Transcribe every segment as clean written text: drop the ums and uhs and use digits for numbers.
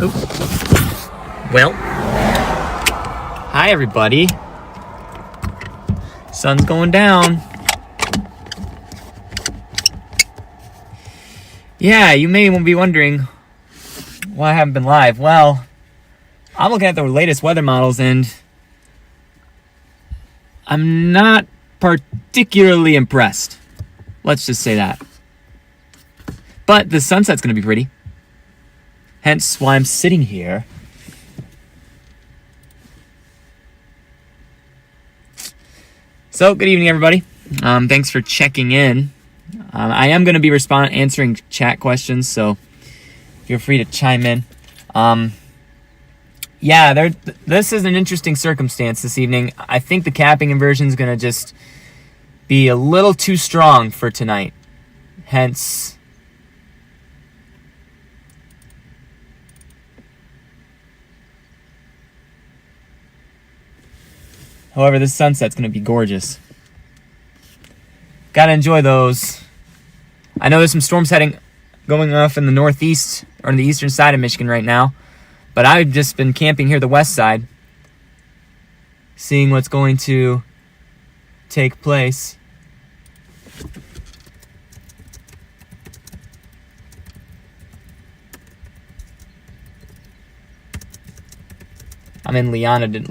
Well, hi everybody. Sun's going down. Yeah, you may be wondering why I haven't been live. Well, I'm looking at the latest weather models and I'm not particularly impressed. Let's just say that. But the sunset's going to be pretty. Hence why I'm sitting here. So, good evening, everybody. Thanks for checking in. I am going to be answering chat questions, so feel free to chime in. This is an interesting circumstance this evening. I think the capping inversion is going to just be a little too strong for tonight. Hence, however, this sunset's going to be gorgeous. Gotta enjoy those. I know there's some storms going off in the northeast or on the eastern side of Michigan right now, but I've just been camping here the west side, seeing what's going to take place. I'm in Leonidas.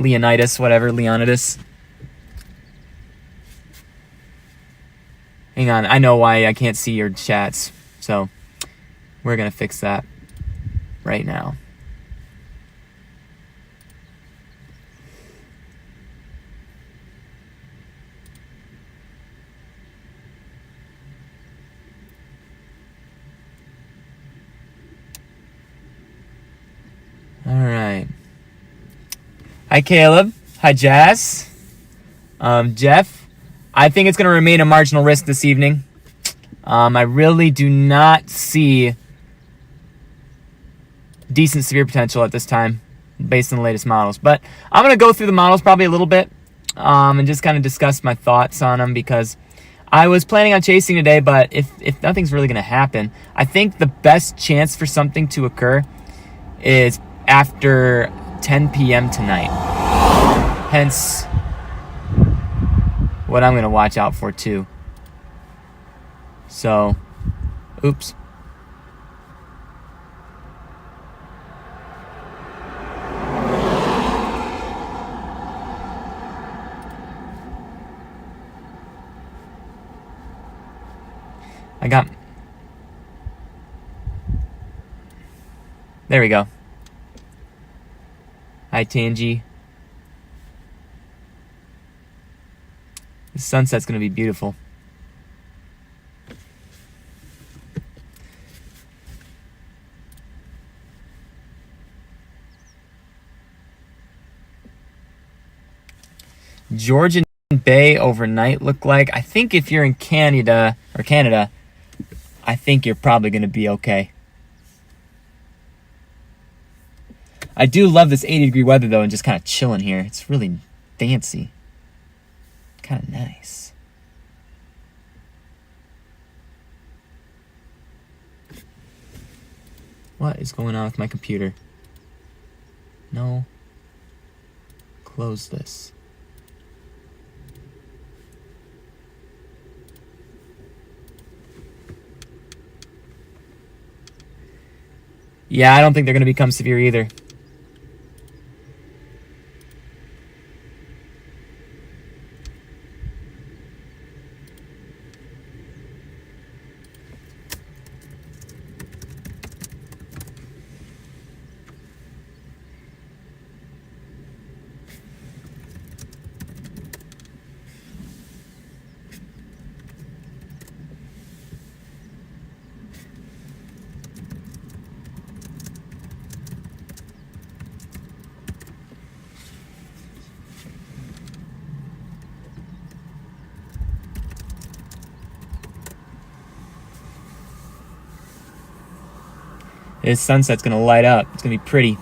Hang on, I know why I can't see your chats, so we're gonna fix that right now. All right. Hi, Caleb. Hi, Jazz. Jeff. I think it's going to remain a marginal risk this evening. I really do not see decent severe potential at this time based on the latest models. But I'm going to go through the models probably a little bit and just kind of discuss my thoughts on them because I was planning on chasing today, but if nothing's really going to happen, I think the best chance for something to occur is after 10 p.m. tonight. Hence, what I'm going to watch out for too. So, oops. There we go. Hi, Tangy. The sunset's going to be beautiful. Georgian Bay overnight look like. I think if you're in Canada, I think you're probably going to be okay. I do love this 80-degree weather, though, and just kind of chilling here. It's really fancy. Kind of nice. What is going on with my computer? No. Close this. Yeah, I don't think they're going to become severe either. This sunset's going to light up. It's going to be pretty.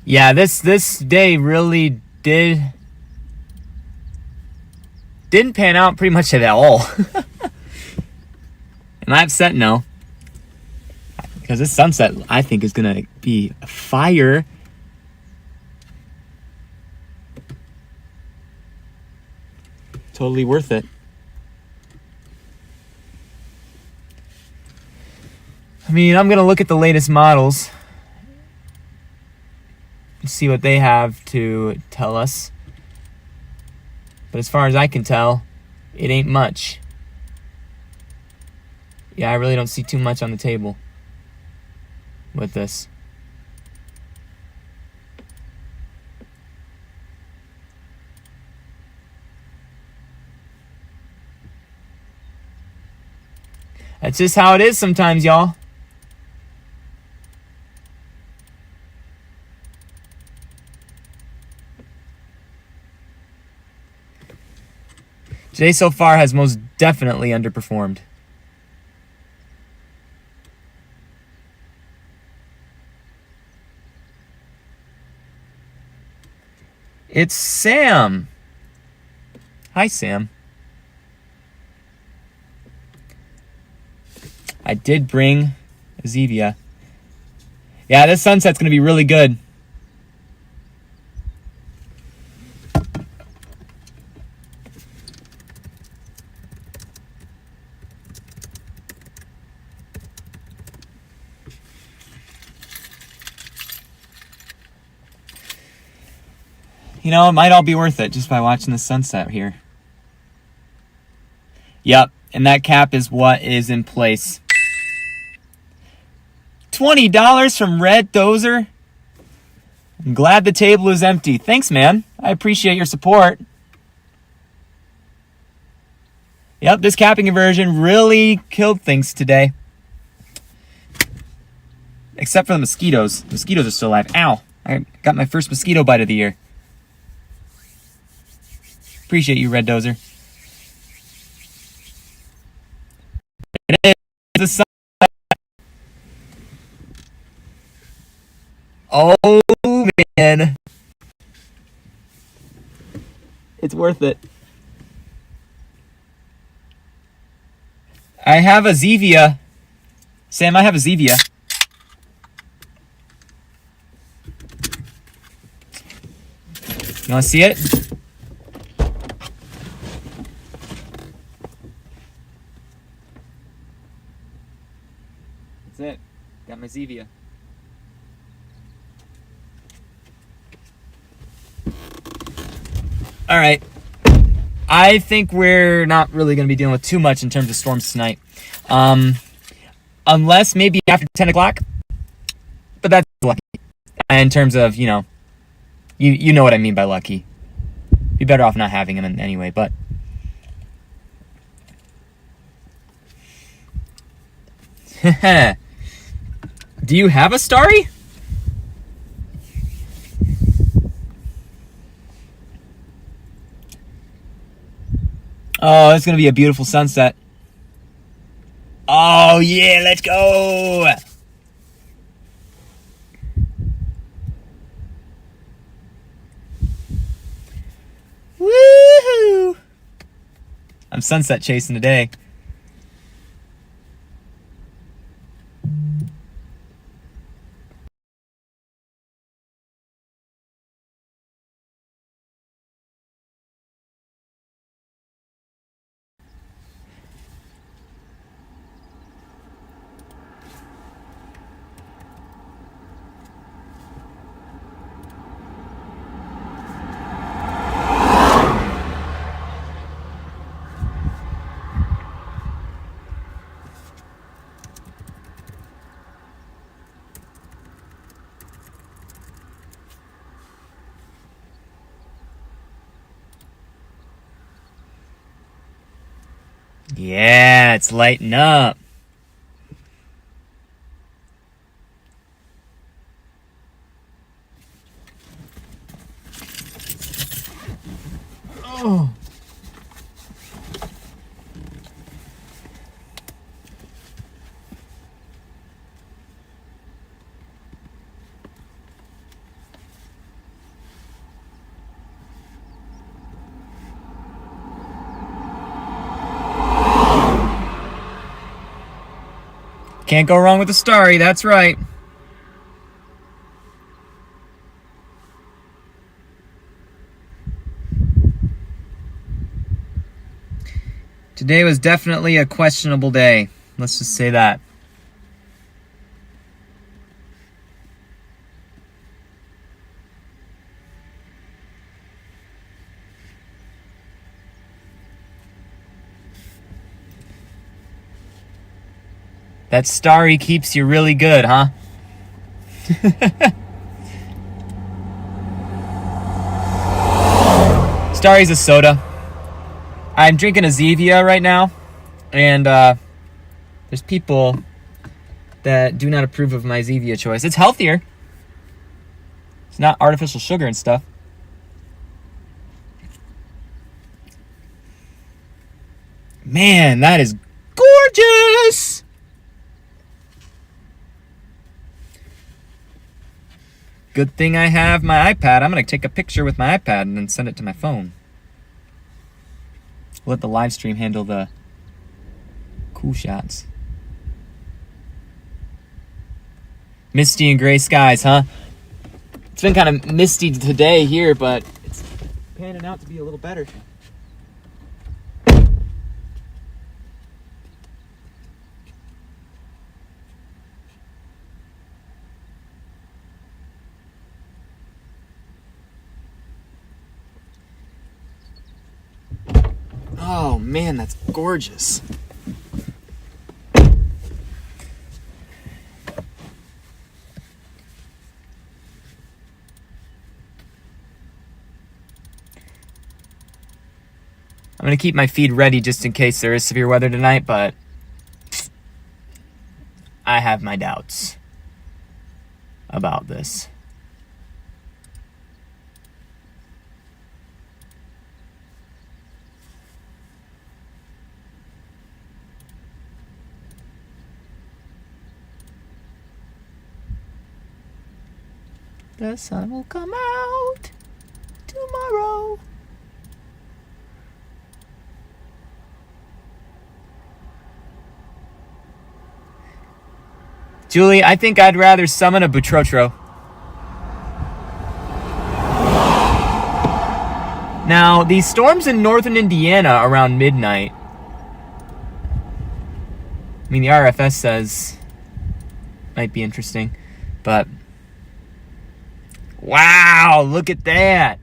Yeah, this day really didn't pan out pretty much at all. Am I upset? No. Because this sunset, I think, is going to be fire. Totally worth it. I mean, I'm going to look at the latest models. See what they have to tell us. But as far as I can tell, it ain't much. Yeah, I really don't see too much on the table with this. That's just how it is sometimes, y'all. Today so far has most definitely underperformed. It's Sam. Hi, Sam. I did bring Zevia. Yeah, this sunset's going to be really good. You know, it might all be worth it just by watching the sunset here. Yep, and that cap is what is in place. $20 from Red Dozer. I'm glad the table is empty. Thanks, man. I appreciate your support. Yep, this capping conversion really killed things today. Except for the mosquitoes. The mosquitoes are still alive. Ow. I got my first mosquito bite of the year. Appreciate you, Red Dozer. It is the sun. Oh, man. It's worth it. I have a Zevia. Sam, I have a Zevia. You want to see it? That's it. Got my Zevia. All right. I think we're not really going to be dealing with too much in terms of storms tonight. Unless maybe after 10 o'clock. But that's lucky. In terms of, you know what I mean by lucky. Be better off not having them anyway, but... Do you have a Starry? Oh, it's going to be a beautiful sunset. Oh, yeah, let's go. Woohoo! I'm sunset chasing today. Yeah, it's lighting up. Oh. Can't go wrong with the Starry, that's right. Today was definitely a questionable day. Let's just say that. That Starry keeps you really good, huh? Starry's a soda. I'm drinking a Zevia right now, and there's people that do not approve of my Zevia choice. It's healthier. It's not artificial sugar and stuff. Man, that is gorgeous! Good thing I have my iPad. I'm going to take a picture with my iPad and then send it to my phone. Let the live stream handle the cool shots. Misty and gray skies, huh? It's been kind of misty today here, but it's panning out to be a little better. Oh man, that's gorgeous. I'm going to keep my feed ready just in case there is severe weather tonight, but I have my doubts about this. The sun will come out tomorrow. Julie, I think I'd rather summon a Butrotro. Now, these storms in northern Indiana around midnight. I mean, the RFS says might be interesting, but wow, look at that.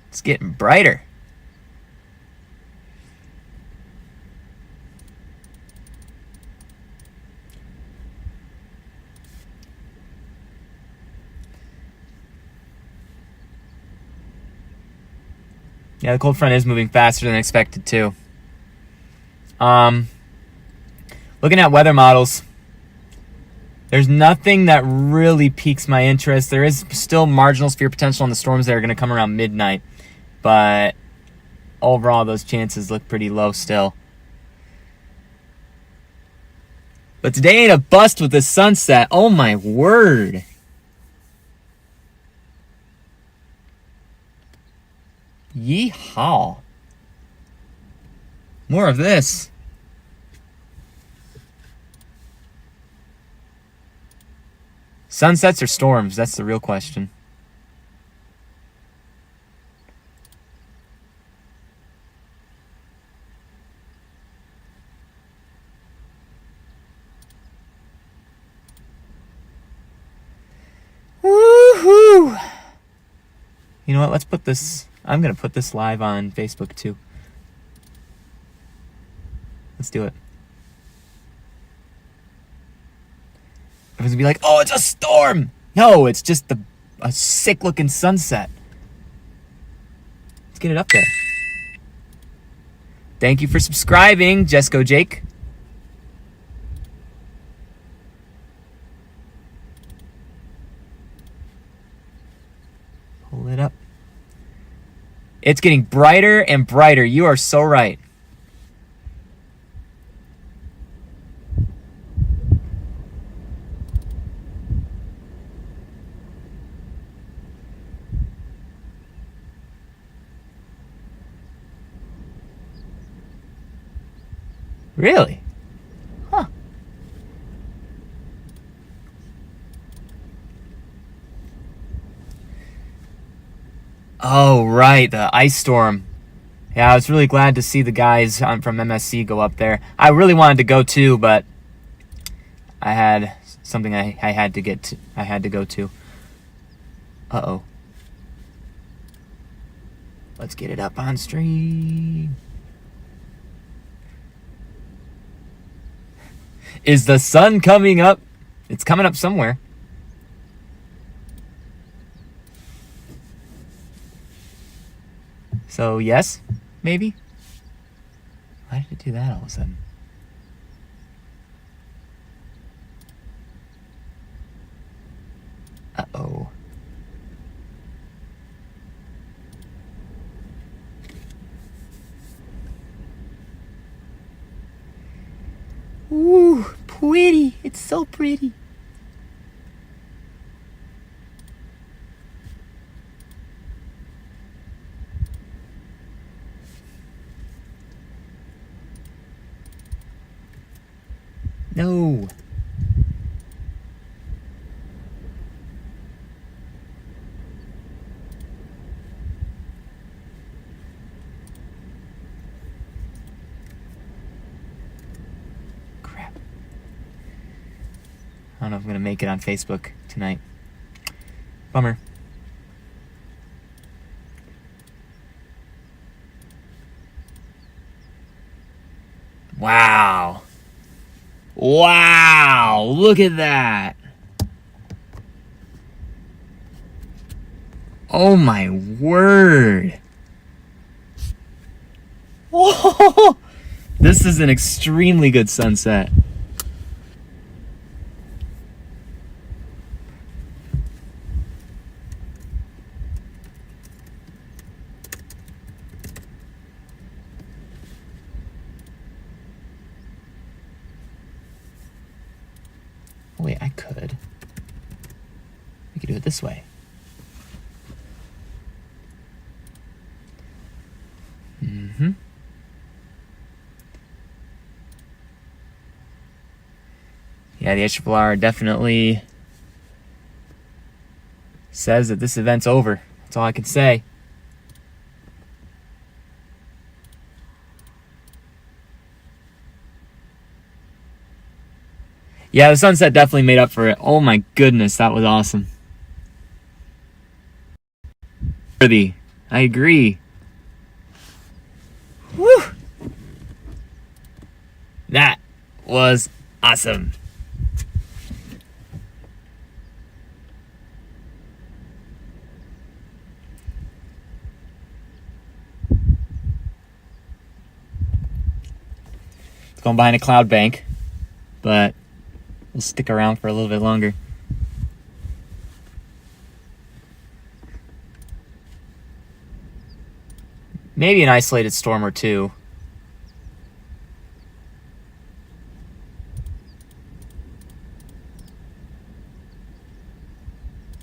It's getting brighter. Yeah, the cold front is moving faster than expected too. Looking at weather models, there's nothing that really piques my interest. There is still marginal severe potential on the storms that are going to come around midnight, but overall those chances look pretty low still. But today ain't a bust with the sunset. Oh my word. Yeehaw. More of this. Sunsets or storms? That's the real question. Woohoo! You know what? Let's put this... I'm going to put this live on Facebook too. Let's do it. Everyone's going to be like, oh, it's a storm! No, it's just a sick-looking sunset. Let's get it up there. Thank you for subscribing, Jesco Jake. Pull it up. It's getting brighter and brighter. You are so right. Really? Huh. Oh, right, the ice storm. Yeah, I was really glad to see the guys from MSC go up there. I really wanted to go too, but I had something I had to get to. I had to go to. Uh-oh. Let's get it up on stream. Is the sun coming up? It's coming up somewhere. So, yes, maybe? Why did it do that all of a sudden? Uh-oh. Ooh, pretty. It's so pretty. No. Crap. I don't know if I'm going to make it on Facebook tonight. Bummer. Wow. Wow. Look at that. Oh my word. Whoa. This is an extremely good sunset. Wait, I could. We could do it this way. Mm-hmm. Yeah, the HRR definitely says that this event's over. That's all I can say. Yeah, the sunset definitely made up for it. Oh my goodness, that was awesome. Worthy. I agree. Woo! That was awesome. It's going behind a cloud bank, but we'll stick around for a little bit longer. Maybe an isolated storm or two.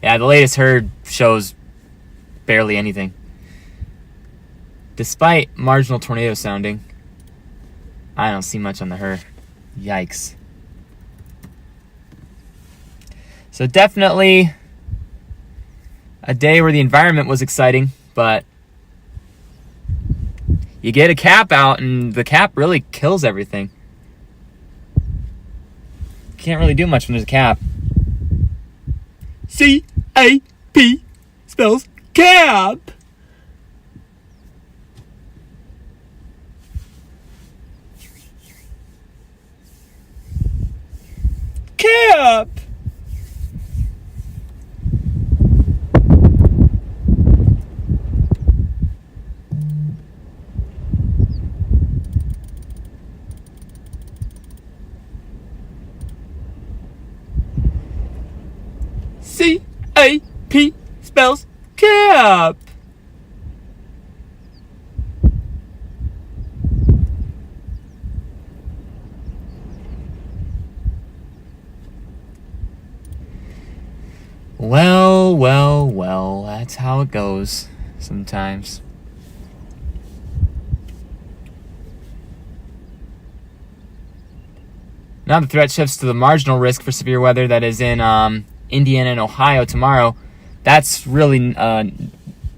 Yeah, the latest herd shows barely anything. Despite marginal tornado sounding, I don't see much on the herd. Yikes. So definitely a day where the environment was exciting, but you get a cap out and the cap really kills everything. Can't really do much when there's a cap. C-A-P spells cap. Cap. C-A-P spells cap. Well, well, well, that's how it goes sometimes. Now the threat shifts to the marginal risk for severe weather that is in Indiana and Ohio tomorrow. That's really,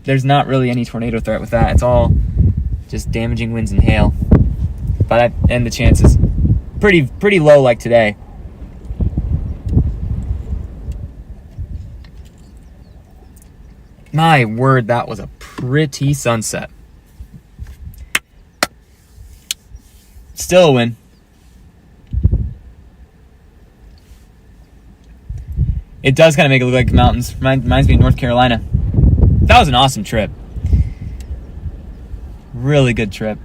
there's not really any tornado threat with that. It's all just damaging winds and hail. And the chances pretty low like today. My word, that was a pretty sunset. Still a win. It does kind of make it look like mountains. Reminds me of North Carolina. That was an awesome trip. Really good trip.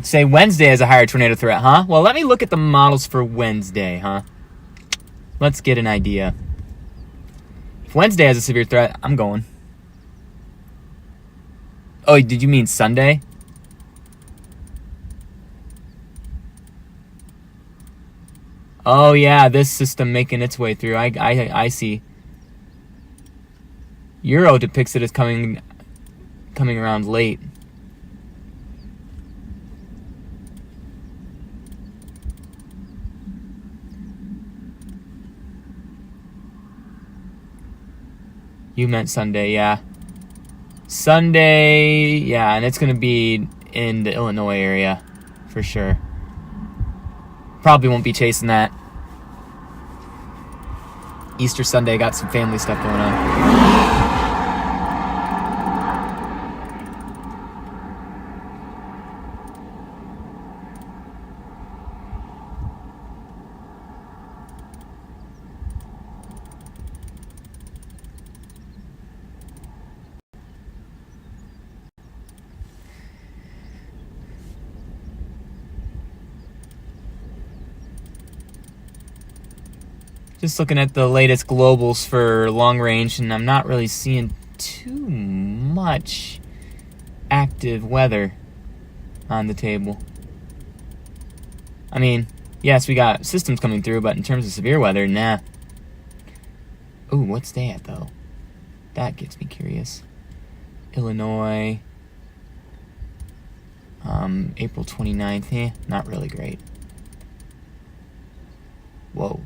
Say Wednesday has a higher tornado threat, huh? Well, let me look at the models for Wednesday, huh? Let's get an idea. If Wednesday has a severe threat, I'm going. Oh, did you mean Sunday? Oh yeah, this system making its way through. I see. Euro depicts it as coming around late. You meant Sunday, yeah. Sunday, yeah, and it's going to be in the Illinois area for sure. Probably won't be chasing that. Easter Sunday, got some family stuff going on. Just looking at the latest globals for long range, and I'm not really seeing too much active weather on the table. I mean, yes, we got systems coming through, but in terms of severe weather, nah. Ooh, what's that, though? That gets me curious. Illinois, April 29th, not really great. Whoa.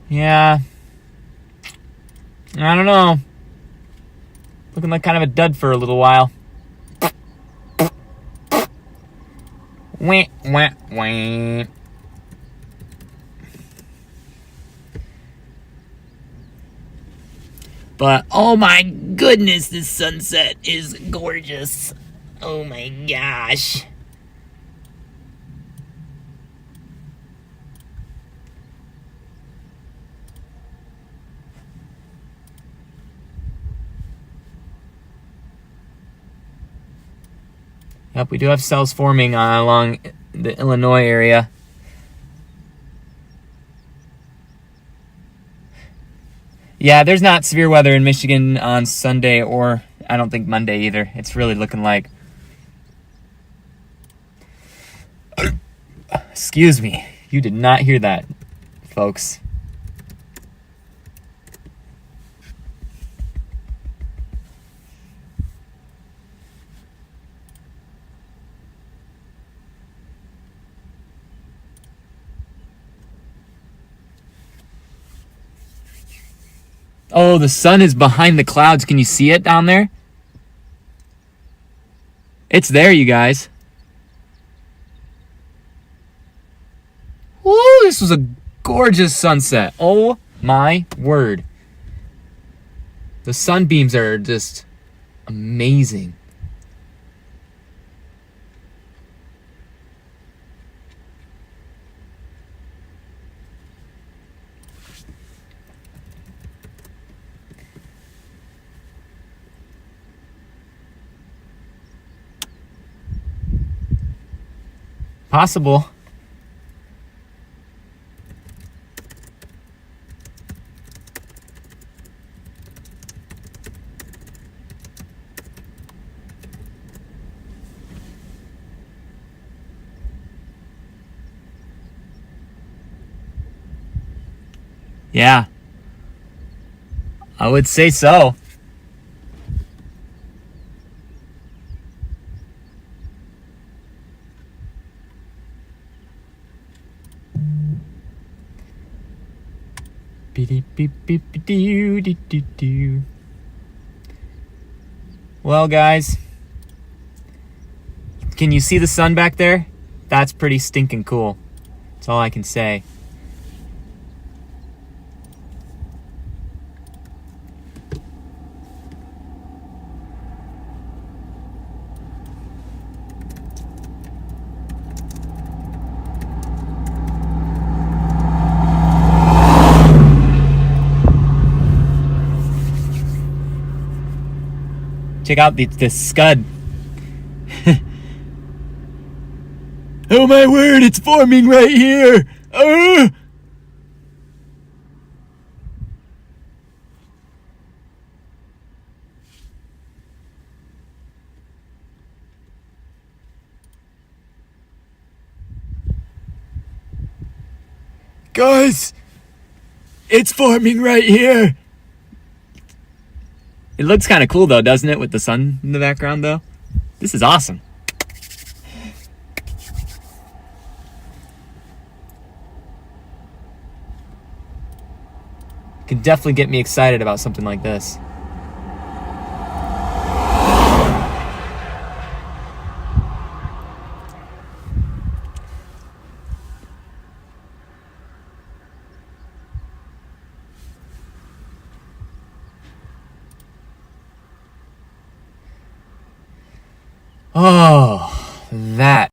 Yeah, I don't know. Looking like kind of a dud for a little while. Wah, wah, wah. But oh my goodness, this sunset is gorgeous. Oh my gosh. Yep, we do have cells forming along the Illinois area. Yeah, there's not severe weather in Michigan on Sunday, or I don't think Monday either. It's really looking like... Excuse me. You did not hear that, folks. Oh, the sun is behind the clouds. Can you see it down there? It's there, you guys. Woo, this was a gorgeous sunset. Oh my word. The sunbeams are just amazing. Possible. Yeah, I would say so. Well, guys, can you see the sun back there? That's pretty stinking cool. That's all I can say. Check out the scud. Oh my word, it's forming right here. Guys, it's forming right here. It looks kind of cool though, doesn't it, with the sun in the background though? This is awesome. Can definitely get me excited about something like this. Oh, that.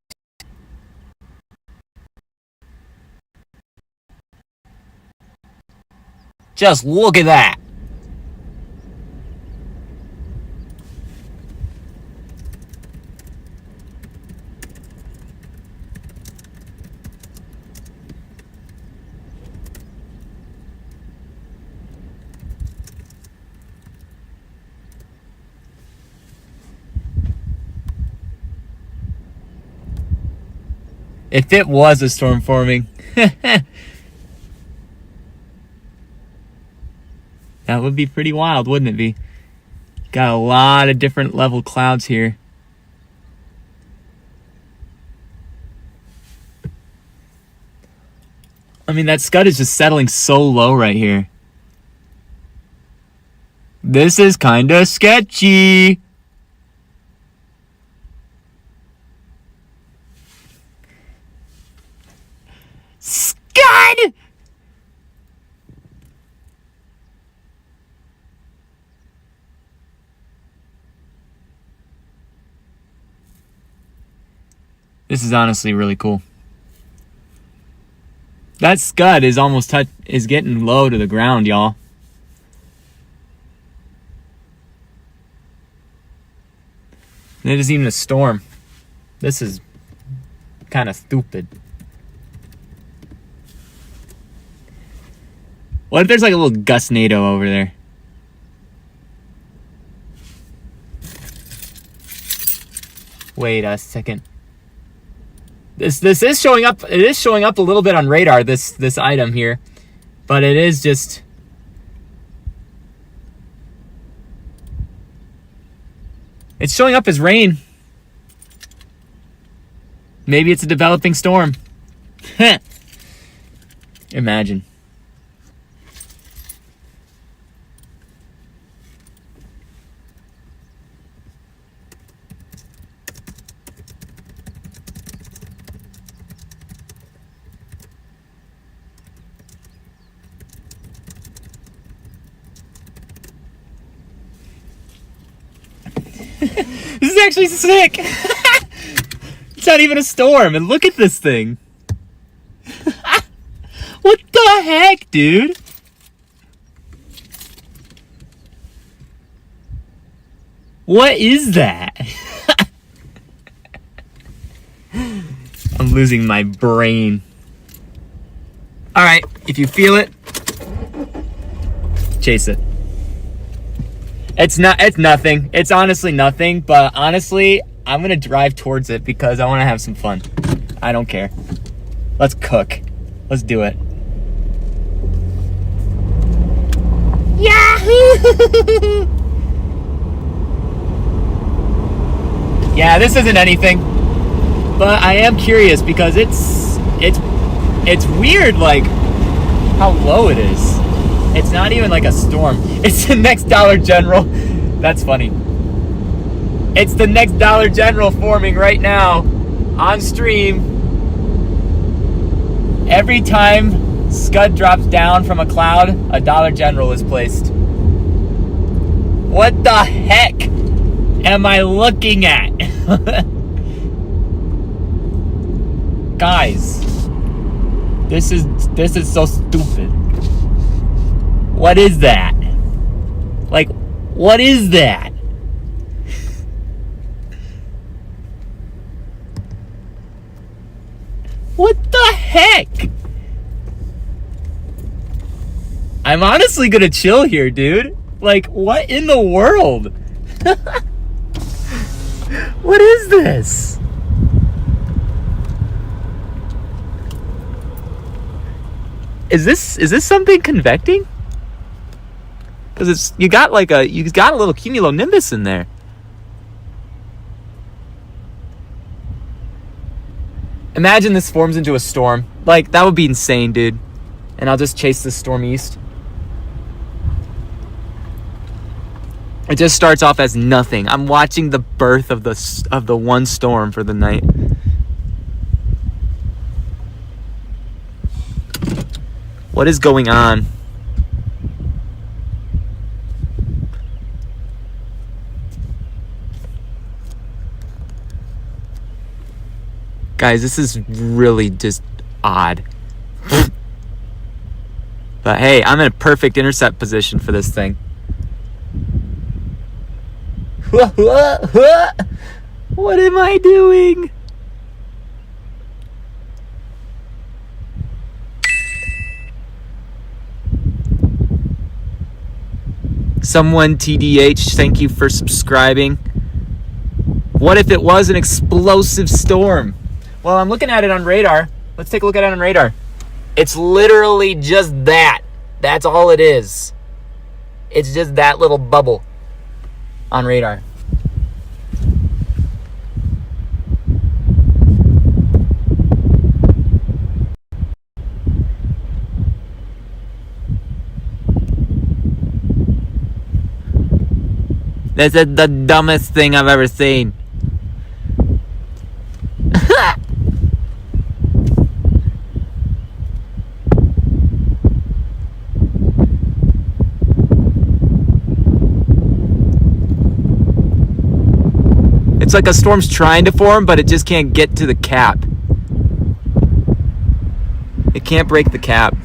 Just look at that. If it was a storm forming, that would be pretty wild, wouldn't it be? Got a lot of different level clouds here. I mean, that scud is just settling so low right here. This is kinda sketchy. Scud! This is honestly really cool. That scud is is getting low to the ground, y'all. And it isn't even a storm. This is kind of stupid. What if there's like a little gustnado over there? Wait a second. This is showing up. It is showing up a little bit on radar. This item here, but it is just. It's showing up as rain. Maybe it's a developing storm. Imagine. This is actually sick. It's not even a storm, and look at this thing. What the heck, dude? What is that? I'm losing my brain. All right, if you feel it, chase it. It's nothing. It's honestly nothing, but honestly, I'm gonna drive towards it because I wanna have some fun. I don't care. Let's cook. Let's do it. Yeah, this isn't anything, but I am curious because it's weird, like how low it is. It's not even like a storm. It's the next Dollar General. That's funny. It's the next Dollar General forming right now on stream. Every time Scud drops down from a cloud, a Dollar General is placed. What the heck am I looking at? Guys, this is so stupid. What is that? Like, what is that? What the heck? I'm honestly gonna chill here, dude. Like, what in the world? What is this? Is this something convecting? Because you got a little cumulonimbus in there. Imagine this forms into a storm. Like, that would be insane, dude. And I'll just chase this storm east. It just starts off as nothing. I'm watching the birth of the one storm for the night. What is going on? Guys, this is really just odd. But hey, I'm in a perfect intercept position for this thing. What am I doing? Someone TDH, thank you for subscribing. What if it was an explosive storm? Well, I'm looking at it on radar. Let's take a look at it on radar. It's literally just that. That's all it is. It's just that little bubble on radar. This is the dumbest thing I've ever seen. It's like a storm's trying to form, but it just can't get to the cap. It can't break the cap.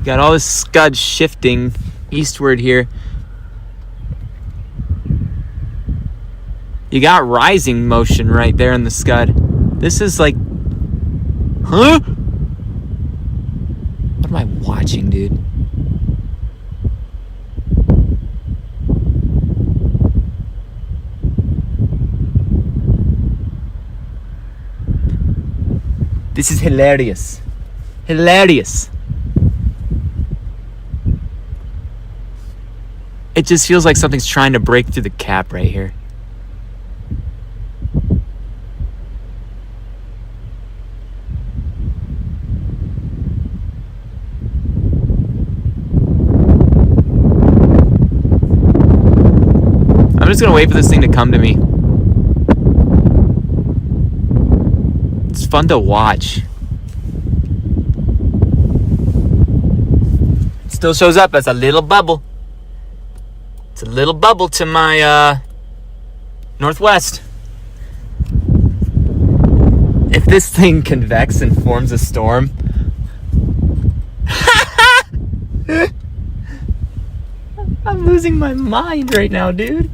Got all this scud shifting eastward here. You got rising motion right there in the scud. This is like... Huh? What am I watching, dude? This is hilarious. Hilarious. It just feels like something's trying to break through the cap right here. I'm just gonna wait for this thing to come to me. It's fun to watch. It still shows up as a little bubble. It's a little bubble to my northwest. If this thing convects and forms a storm, I'm losing my mind right now, dude.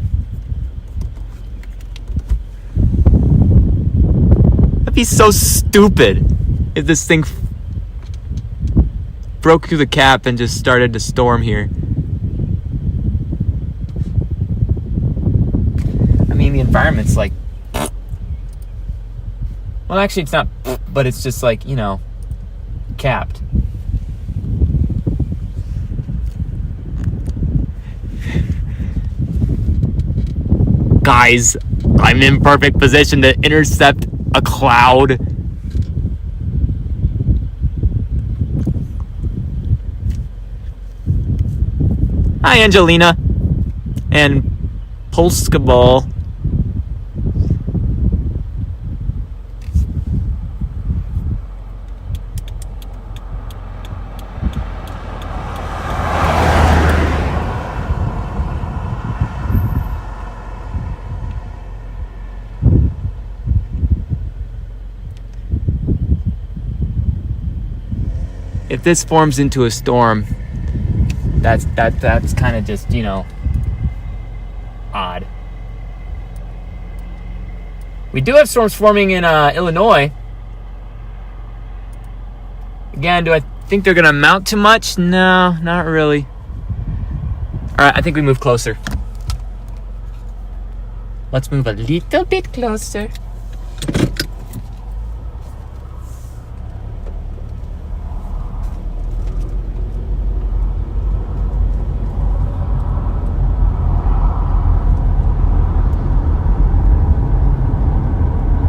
That'd be so stupid if this thing broke through the cap and just started to storm here. environment's like, well, actually it's not, but it's just like, capped. Guys, I'm in perfect position to intercept a cloud. Hi, Angelina. And Polska-ball. If this forms into a storm, that's kind of just, odd. We do have storms forming in Illinois. Again, do I think they're going to amount to much? No, not really. All right, I think we move closer. Let's move a little bit closer.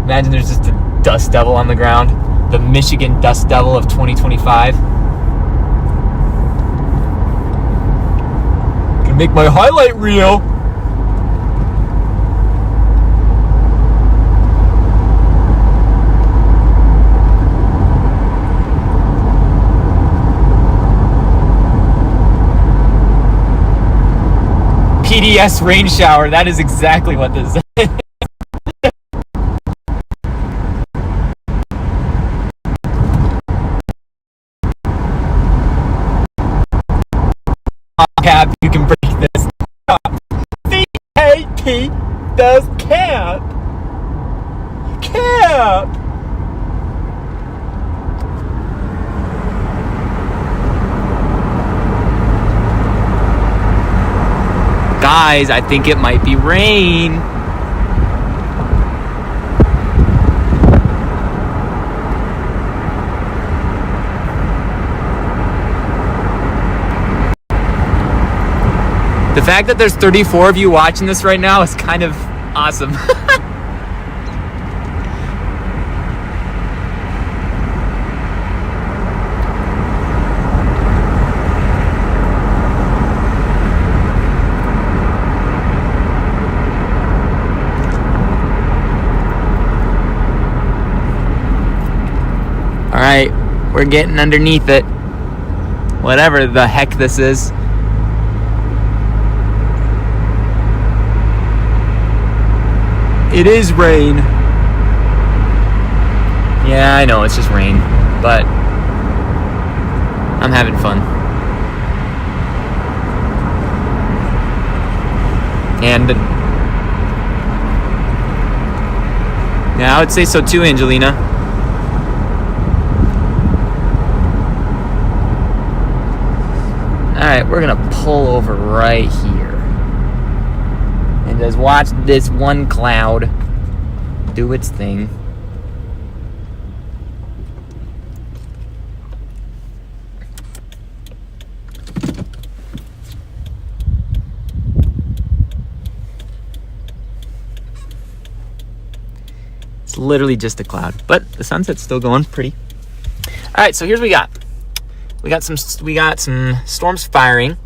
Imagine there's just a dust devil on the ground. The Michigan Dust Devil of 2025. Gonna make my highlight reel. PDS rain shower. That is exactly what this is. Cap, you can break this. CAP does cap. Cap. Guys, I think it might be rain. The fact that there's 34 of you watching this right now is kind of awesome. All right, we're getting underneath it. Whatever the heck this is. It is rain. Yeah, I know, it's just rain, but I'm having fun. And yeah, I would say so too, Angelina. Alright, we're gonna pull over right here. And just watch this one cloud do its thing. It's literally just a cloud, but the sunset's still going pretty. All right, so here's what we got. We got some storms firing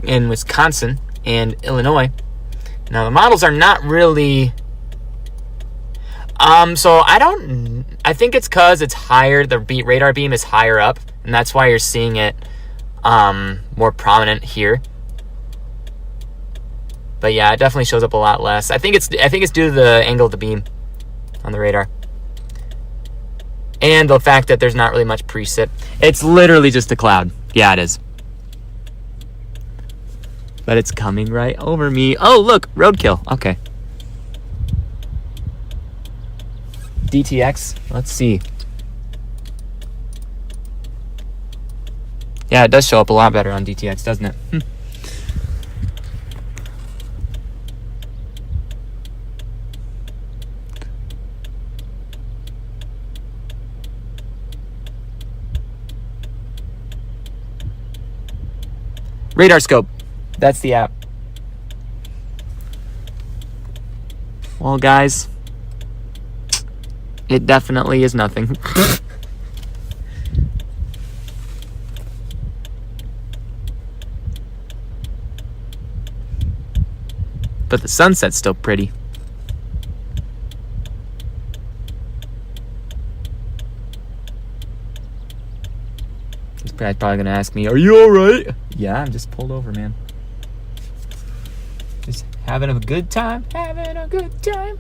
in Wisconsin and Illinois. Now the models are not really. So I think it's because it's higher. The radar beam is higher up, and that's why you're seeing it more prominent here. But yeah, it definitely shows up a lot less. I think it's due to the angle of the beam on the radar. And the fact that there's not really much precip. It's literally just a cloud. Yeah, it is. But it's coming right over me. Oh, look, roadkill. Okay. DTX. Let's see. Yeah, it does show up a lot better on DTX, doesn't it? Radar Scope. That's the app. Well, guys, it definitely is nothing. But the sunset's still pretty. He's probably going to ask me, are you alright? Yeah, I'm just pulled over, man. Just having a good time. Having a good time.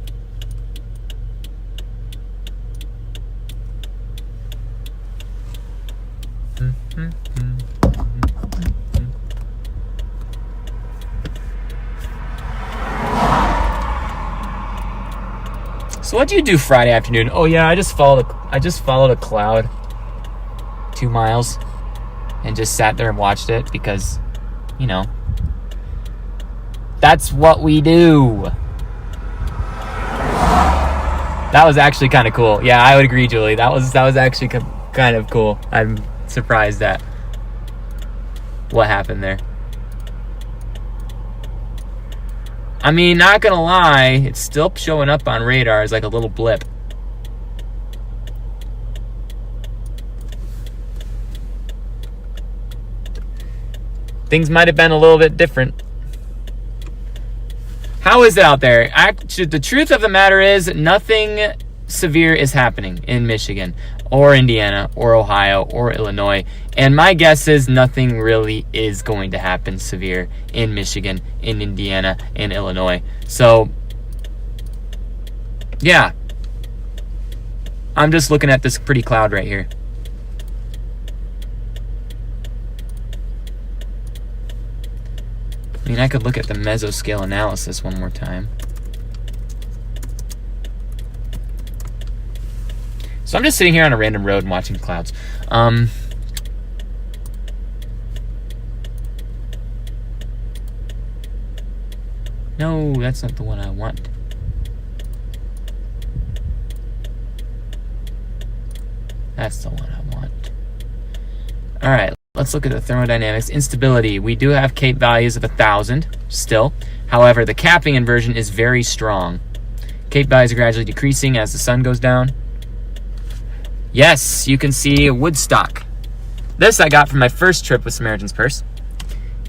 So what do you do Friday afternoon? Oh yeah, I just followed a cloud 2 miles and just sat there and watched it because, you know, that's what we do. That was actually kind of cool. Yeah, I would agree, Julie. That was actually kind of cool. I'm surprised at what happened there. I mean, not gonna lie, it's still showing up on radar as like a little blip. Things might have been a little bit different. How is it out there? Actually, the truth of the matter is nothing severe is happening in Michigan or Indiana or Ohio or Illinois. And my guess is nothing really is going to happen severe in Michigan, in Indiana, and Illinois. So, yeah. I'm just looking at this pretty cloud right here. I mean, I could look at the mesoscale analysis one more time. So I'm just sitting here on a random road and watching clouds. No, that's not the one I want. That's the one I want. All right, let's look at the thermodynamics. Instability, we do have CAPE values of 1,000 still. However, the capping inversion is very strong. CAPE values are gradually decreasing as the sun goes down. Yes, you can see Woodstock. This I got from my first trip with Samaritan's Purse.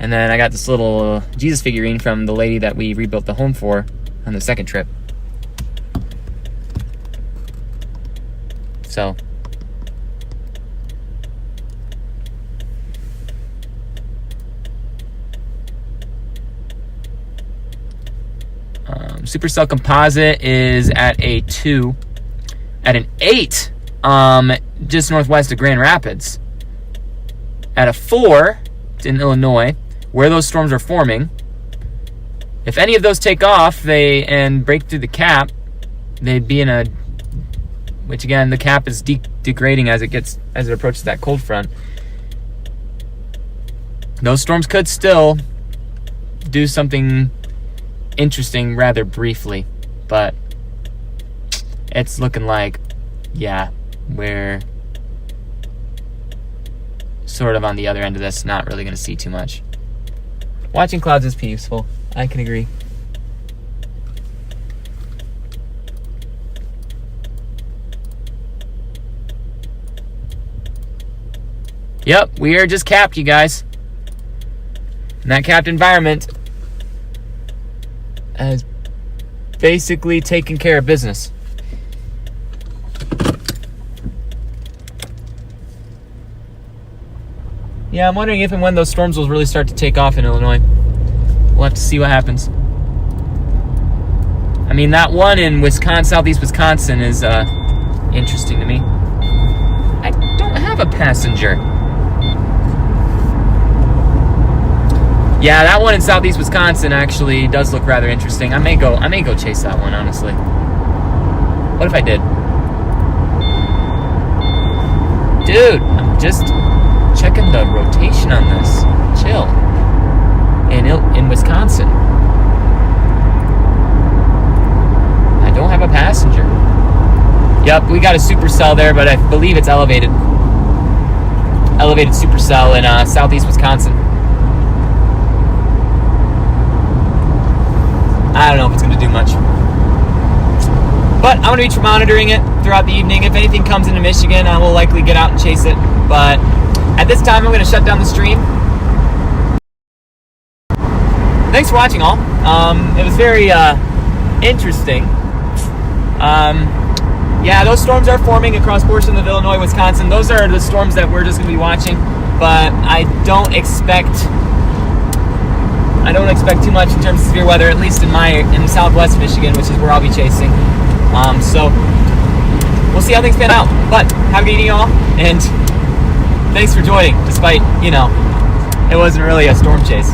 And then I got this little Jesus figurine from the lady that we rebuilt the home for on the second trip. So. Supercell Composite is at a 2. At an 8, just northwest of Grand Rapids. At a 4 in Illinois, where those storms are forming. If any of those take off and break through the cap, they'd be in a, which again, the cap is degrading as it approaches that cold front. Those storms could still do something interesting rather briefly, but it's looking like, yeah, we're sort of on the other end of this, not really going to see too much. Watching clouds is peaceful. I can agree. Yep, we are just capped, you guys. And that capped environment has basically taken care of business. Yeah, I'm wondering if and when those storms will really start to take off in Illinois. We'll have to see what happens. I mean, that one in Wisconsin, southeast Wisconsin, is interesting to me. I don't have a passenger. Yeah, that one in southeast Wisconsin actually does look rather interesting. I may go chase that one, honestly. What if I did? Dude, I'm just checking the rotation on this. Chill. In Wisconsin. I don't have a passenger. Yep, we got a supercell there, but I believe it's elevated. Elevated supercell in southeast Wisconsin. I don't know if it's going to do much. But I'm going to be monitoring it throughout the evening. If anything comes into Michigan, I will likely get out and chase it. But at this time, I'm going to shut down the stream. Thanks for watching, all. It was very interesting. Yeah, those storms are forming across portions of Illinois, Wisconsin. Those are the storms that we're just going to be watching. But I don't expect too much in terms of severe weather, at least in Southwest Michigan, which is where I'll be chasing. So we'll see how things pan out. But have a good evening, all, and thanks for joining, despite, it wasn't really a storm chase.